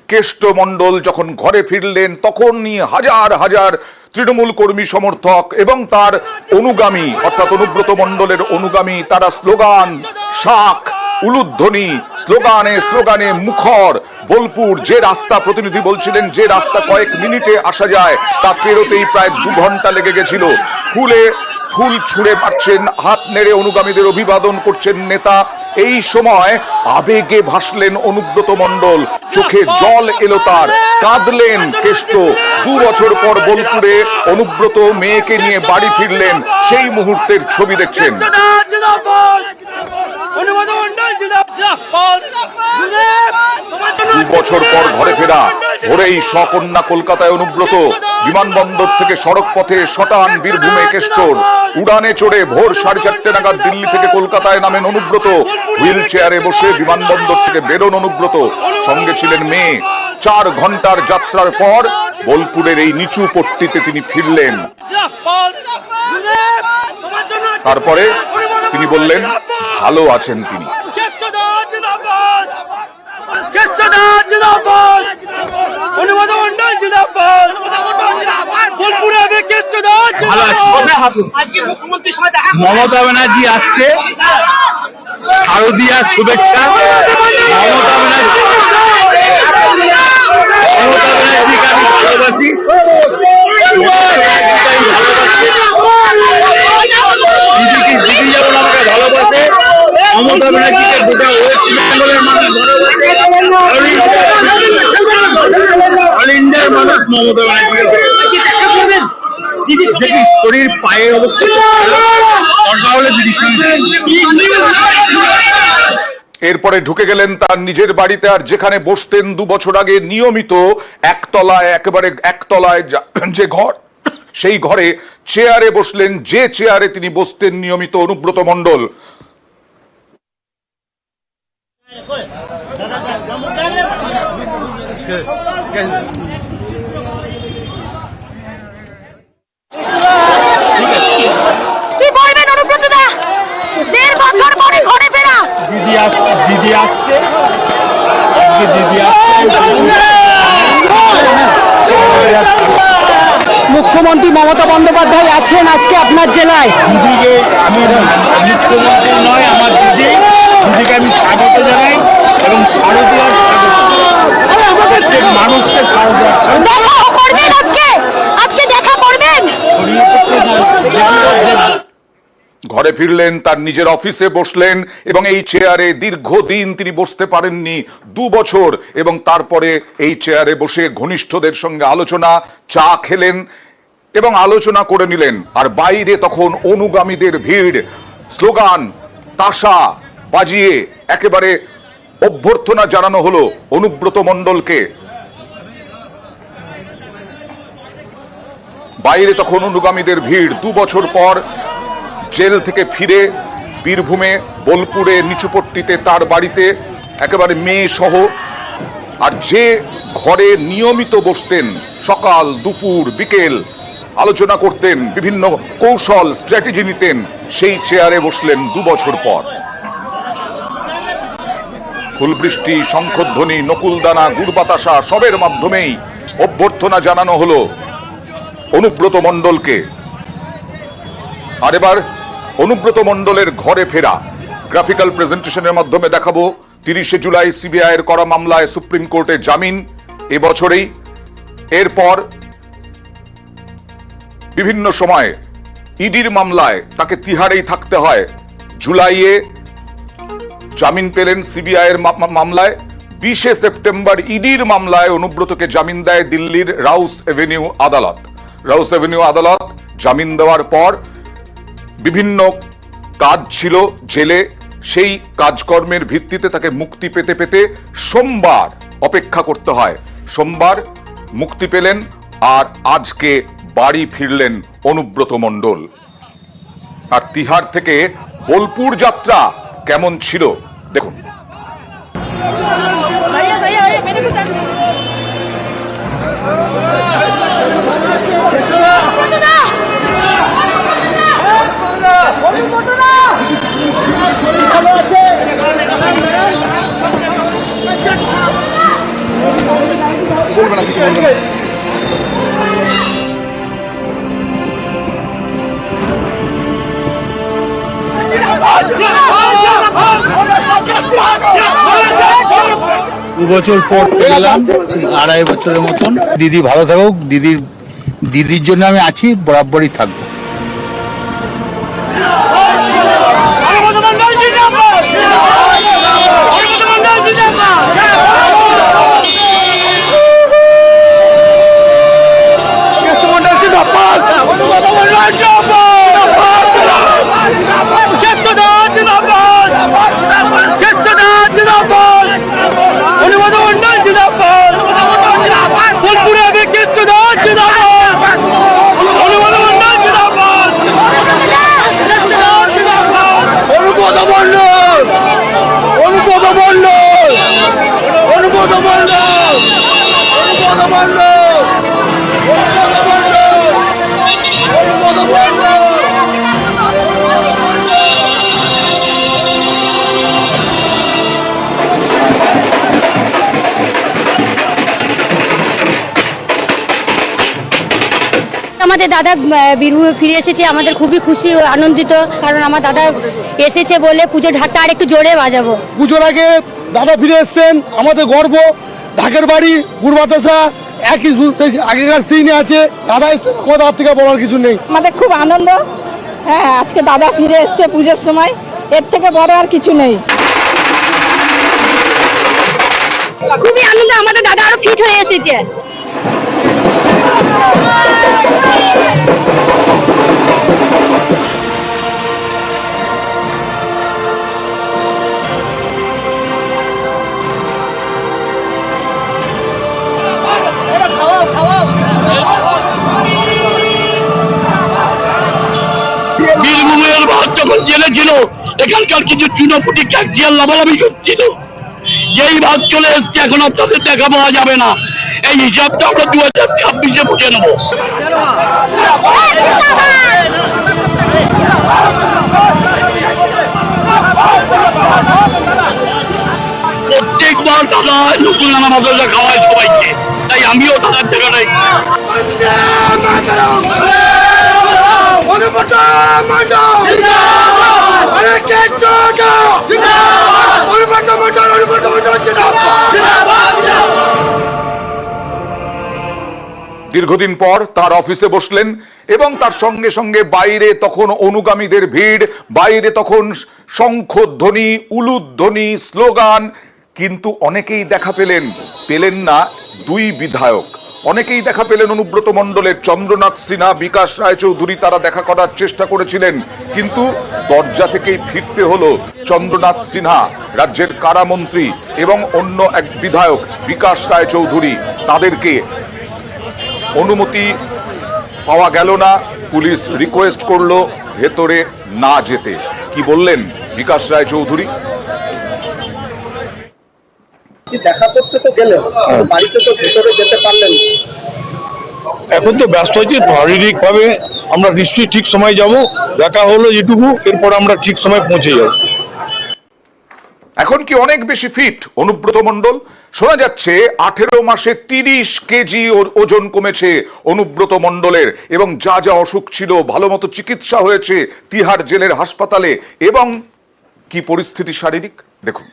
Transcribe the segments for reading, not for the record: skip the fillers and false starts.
কেষ্টমণ্ডল যখন ঘরে ফিরলেন তখনই হাজার হাজার তৃণমূল কর্মী সমর্থক এবং তার অনুগামী অর্থাৎ অনুব্রত মণ্ডলের অনুগামী তারা স্লোগান, শাক, উলুধ্বনি, স্লোগানে স্লোগানে মুখর। বোলপুর যে রাস্তা প্রতিনিধি বলছিলেন যে রাস্তা কয়েক মিনিটে আসা যায় তা পেরোতেই প্রায় 2 ঘন্টা লেগে গেছিল। ফুল ছুঁড়ে মারছেন, হাত নেড়ে অনুগামীদের অভিবাদন করছেন নেতা। এই সময় আবেগে ভাসলেন অনুব্রত মণ্ডল, চোখে জল এলো তার, কাঁদলেন কেষ্ট। 2 বছর পর বোলপুরে অনুব্রত মেয়েকে নিয়ে বাড়ি ফিরলেন, সেই মুহূর্তের ছবি দেখছেন। 2 বছর পর ঘরে ফেরা, ভোরেই সকন্যা কলকাতায় অনুব্রত। বিমানবন্দর থেকে সড়ক পথে শটান বীরভূমে কেষ্টর। উড়ানে চড়ে ভোর 4:30 নাগাদ দিল্লি থেকে কলকাতায় নামেন অনুব্রত। হুইল চেয়ারে বসে বিমানবন্দর থেকে বেরোন অনুব্রত, সঙ্গে ছিলেন মেয়ে। 4 ঘন্টার যাত্রার পর বোলপুরের এই নিচু পট্টিতে তিনি ফিরলেন। তারপরে তিনি বললেন ভালো আছেন তিনি। মমতা ব্যানার্জি আসছে, শারদীয়ার শুভেচ্ছা। মমতা ব্যানার্জিকে আমি ভালোবাসি, দিদি যেমন আমাকে ভালোবাসে, মমতা ব্যানার্জিকে গোটা ওয়েস্ট বেঙ্গলের মানুষ ভালোবাসে, অল ইন্ডিয়ার মানুষ মমতা ব্যানার্জিকে। শরীর পায়ের অবস্থা দরকার হলে দিদির সঙ্গে। এরপরে ঢুকে গেলেন তার নিজের বাড়িতে, আর যেখানে বসতেন 2 বছর আগে নিয়মিত একতলায়, একেবারে একতলায় যে ঘর, সেই ঘরে চেয়ারে বসলেন, যে চেয়ারে তিনি বসতেন নিয়মিত অনুব্রত মণ্ডল। কি বলবেন অনুব্রত দা, 1.5 বছর পরে ঘরে ফেরা? দিদি আসছে, দিদি আসছে। মুখ্যমন্ত্রী মমতা বন্দ্যোপাধ্যায় আছেন আজকে আপনার জেলায়। দিদিকে আমি মুখ্যমন্ত্রী নয়, আমার দিদিকে আমি স্বাগত জানাই এবং শারদীয়ার মানুষকে আজকে দেখা করবেন। ঘরে ফিরলেন, তার নিজের অফিসে বসলেন এবং এই চেয়ারে দীর্ঘদিন তিনি বসতে পারেননি, 2 বছর। এবং তারপরে এই চেয়ারে বসে ঘনিষ্ঠদের সঙ্গে আলোচনা, চা খেলেন এবং আলোচনা করে নিলেন। আর বাইরে তখন অনুগামীদের ভিড়, স্লোগান, তাশা বাজিয়ে একেবারে অভ্যর্থনা জানানো হলো অনুব্রত মণ্ডলকে। বাইরে তখন অনুগামীদের ভিড়। 2 বছর পর জেল থেকে ফিরে বীরভূমে বোলপুরে নিচুপট্টিতে তার বাড়িতে একেবারে মেয়ে সহ, আর যে ঘরে নিয়মিত বসতেন, সকাল দুপুর বিকেল আলোচনা করতেন, বিভিন্ন কৌশল স্ট্র্যাটেজি নিতেন, সেই চেয়ারে বসলেন 2 বছর পর। ফুলবৃষ্টি, শঙ্খধ্বনি, নকুলদানা, গুড় বাতাসা সবের মাধ্যমেই অভ্যর্থনা জানানো হলো অনুব্রত মণ্ডলকে। আর এবার অনুব্রত মণ্ডলের ঘরে ফেরা গ্রাফিক্যাল প্রেজেন্টেশনের মাধ্যমে দেখাবো। 30 জুলাই সিবিআইয়ের করা মামলায় সুপ্রিম কোর্টে জামিন এবছরেই। এরপর বিভিন্ন সময় ইডির মামলায় তাকে তিহারেই থাকতে হয়। জুলাইয়ে জামিন পেলেন সিবিআইয়ের মামলায়। 20 সেপ্টেম্বর ইডির মামলায় অনুব্রতকে জামিন দেয় দিল্লির রাউস এভিনিউ আদালত। রাউস এভিনিউ আদালত জামিন দেওয়ার পর বিভিন্ন কাজ ছিল জেলে, সেই কাজকর্মের ভিত্তিতে তাকে মুক্তি পেতে পেতে সোমবার অপেক্ষা করতে হয়। সোমবার মুক্তি পেলেন আর আজকে বাড়ি ফিরলেন অনুব্রত মণ্ডল। আর তিহার থেকে বোলপুর যাত্রা কেমন ছিল দেখুন। ভালো আছে। কিছু বলবো না। দুবছর পর পেলাম, 2.5 বছরের মতন। দিদি ভালো থাকুক, দিদির জন্য আমি আছি, বরাবরই থাকবো। আমাদের দাদা বীরভূমে ফিরে এসেছে, আমাদের খুবই খুশি আনন্দিত, কারণ আমার দাদা এসেছে বলে পুজো ঢাকটা আর একটু জোরে বাজাবো। পুজোর আগে দাদা ফিরে এসছেন, আমাদের গর্ব। ঢাকের বাড়ি পূর্বাতাসা একই আগেকার সিনে আছে। দাদা এসছেন, আমাদের হাত থেকে বলার কিছু নেই। আমাদের খুব আনন্দ। হ্যাঁ, আজকে দাদা ফিরে এসছে পুজোর সময়, এর থেকে বড় আর কিছু নেই। খুবই আনন্দ, আমাদের দাদা আরো ফিট হয়ে এসেছে। বীরভূমের ভাগ যখন জেলে ছিল, এখানকার কিছু চুনোপুটি ক্যাকজিয়ার লাভালাভি করছিল। যেই ভাগ চলে এসছে, এখন আর তাদের দেখা পাওয়া যাবে না। এই হিসাবটা আমরা 2026-এ বুঝে নেব। প্রত্যেকবার দাদা নতুন নানা মশলা খাওয়ায় সবাইকে, তাই আমিও দাদার জায়গাটাই। দীর্ঘদিন পর তার অফিসে বসলেন এবং তার সঙ্গে সঙ্গে বাইরে তখন অনুগামীদের ভিড়, বাইরে তখন শঙ্খধ্বনি, উলুধ্বনি, স্লোগান। কিন্তু অনেকেই দেখা পেলেন না দুই বিধায়ক। অনেকেই দেখা পেলেন অনুব্রত মণ্ডলের, চন্দ্রনাথ সিনহা, বিকাশ রায়চৌধুরী। তারা দেখা করার চেষ্টা করেছিলেন, কিন্তু দরজা থেকেই ফিরতে হলো চন্দ্রনাথ সিনহা, রাজ্যের কারামন্ত্রী, এবং অন্য এক বিধায়ক বিকাশ রায়চৌধুরী। তাদেরকে অনুমতি পাওয়া গেল না। পুলিশ রিকোয়েস্ট করলো ভেতরে না যেতে। কি বললেন বিকাশ রায়চৌধুরী? দেখা করতে তো গেলেন, বাড়িতে তো ভেতরে যেতে পারলেন। এখন তো ব্যস্ত হয়েছি, শারীরিক ভাবে আমরা নিশ্চয়ই ঠিক সময় যাব। দেখা হলো যেটুকু, এরপর আমরা ঠিক সময় পৌঁছে যাব। এখন কি অনেক বেশি ফিট অনুব্রত মণ্ডল? শোনা যাচ্ছে 18 মাসে 30 কেজি ওজন কমেছে অনুব্রত মণ্ডলের, এবং যা যা অসুখ ছিল ভালো মতো চিকিৎসা হয়েছে তিহার জেলের হাসপাতালে। এবং কি পরিস্থিতি শারীরিক দেখুন।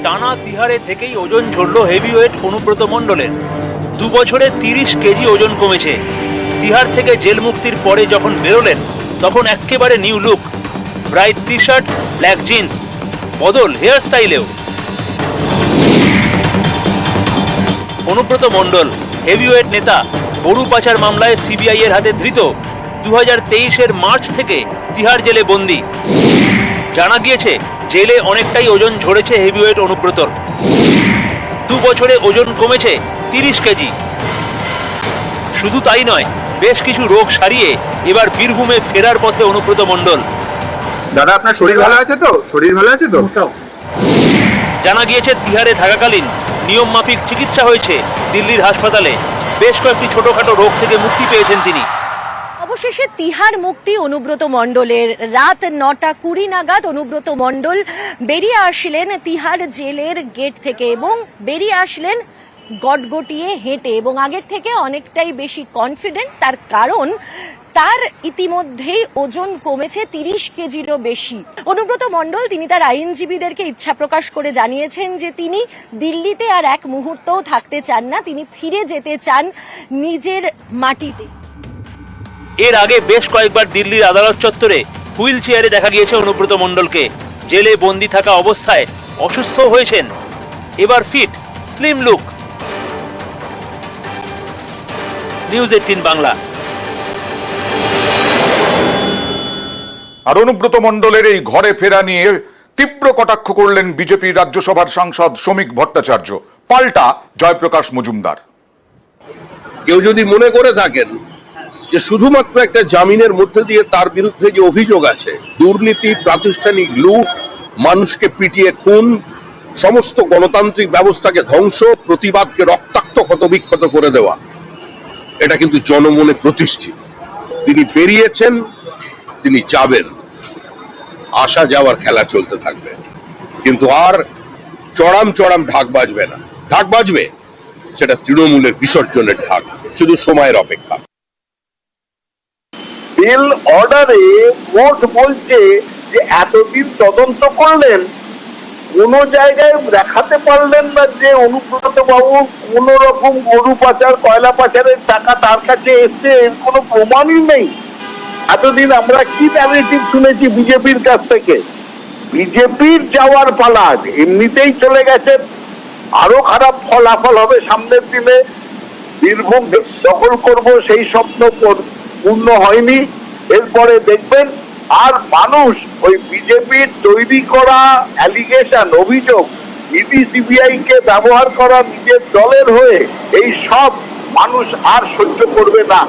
টানা তিহারে থেকেই ওজন ঝরল হেভিওয়েট অনুব্রত মণ্ডলের। 2 বছরে 30 কেজি ওজন কমেছে। তিহার থেকে জেল মুক্তির পরে যখন বেরোলেন, তখন একেবারে new look. Bright T shirt, black jeans, বদল হেয়ার স্টাইলেও। অনুব্রত মণ্ডল হেভিওয়েট নেতা, গরু পাচার মামলায় সিবিআই এর হাতে ধৃত। 2023-এর মার্চ থেকে তিহার জেলে বন্দী। জানা গিয়েছে জেলে অনেকটাই ওজন ঝরেছে হেভিওয়েট অনুব্রতর। 2 বছরে ওজন কমেছে 30 কেজি। শুধু তাই নয়, বেশ কিছু রোগ সারিয়ে এবার বীরভূমে ফেরার পথে অনুব্রত মণ্ডল। দাদা, আপনার শরীর ভালো আছে তো? শরীর ভালো আছে তো? জানা গিয়েছে তিহারে থাকাকালীন নিয়ম মাফিক চিকিৎসা হয়েছে দিল্লির হাসপাতালে। বেশ কয়েকটি ছোটখাটো রোগ থেকে মুক্তি পেয়েছেন তিনি। অবশেষে তিহার মুক্তি অনুব্রত মণ্ডলের। রাত 9:20 নাগাদ অনুব্রত মণ্ডল বেরিয়ে আসলেন তিহার জেলের গেট থেকে এবং বেরিয়ে আসলেন গটগটিয়ে হেঁটে এবং আগের থেকে অনেকটাই বেশি কনফিডেন্ট। তার কারণ তার ইতিমধ্যেই ওজন কমেছে 30 কেজিরও বেশি। অনুব্রত মণ্ডল তিনি তার আইনজীবীদেরকে ইচ্ছা প্রকাশ করে জানিয়েছেন যে তিনি দিল্লিতে আর এক মুহূর্তও থাকতে চান না, তিনি ফিরে যেতে চান নিজের মাটিতে। এর আগে বেশ কয়েকবার দিল্লির আদালত চত্বরে হুইল চেয়ারে দেখা গিয়েছে অনুব্রত মণ্ডলকে। জেলে বন্দী থাকা অবস্থায় অসুস্থ হয়েছেন, এবার fit, slim look. News 18 Bangla. আর অনুব্রত মণ্ডলের এই ঘরে ফেরা নিয়ে তীব্র কটাক্ষ করলেন বিজেপির রাজ্যসভার সাংসদ শ্রমিক ভট্টাচার্য, পাল্টা জয়প্রকাশ মজুমদার। কেউ যদি মনে করে থাকেন যে শুধুমাত্র একটা জামিনের মধ্যে দিয়ে তার বিরুদ্ধে যে অভিযোগ আছে, দুর্নীতি, প্রাতিষ্ঠানিক লুট, মানুষকে পিটিয়ে খুন, সমস্ত গণতান্ত্রিক ব্যবস্থাকে ধ্বংস, প্রতিবাদকে রক্তাক্ত ক্ষতবিক্ষত করে দেওয়া, এটা কিন্তু জনমনে প্রতিষ্ঠিত। তিনি বেরিয়েছেন, তিনি যাবেন, আসা যাওয়ার খেলা চলতে থাকবে, কিন্তু আর চড়াম চড়াম ঢাক বাজবে না। ঢাক বাজবে সেটা তৃণমূলের বিসর্জনের ঢাক, শুধু সময়ের অপেক্ষা। বিল অর্ডারে কোর্ট বলছে যে এতদিন তদন্ত করলেন, কোন জায়গায় দেখাতে পারলেন না যে অনুব্রত বাবু কোন রকম গরু পাচার, কয়লা পাচারের টাকা তার কাছে এসছে, এর কোনো প্রমাণই নেই। এতদিন আমরা কি ন্যারেটিভ শুনেছি বিজেপির কাছ থেকে? বিজেপির যাওয়ার পালা, এমনিতেই চলে গেছেন, আরো খারাপ ফলাফল হবে সামনের দিনে। বীরভূম দখল করব সেই স্বপ্ন পূর্ণ হয়নি, এরপরে দেখবেন। আর মানুষ ওই বিজেপির তৈরি করা অ্যালিগেশন, অভিযোগ, ইডি সিবিআই কে ব্যবহার করা নিজের দলের হয়ে, এই সব মানুষ আর সহ্য করবে না।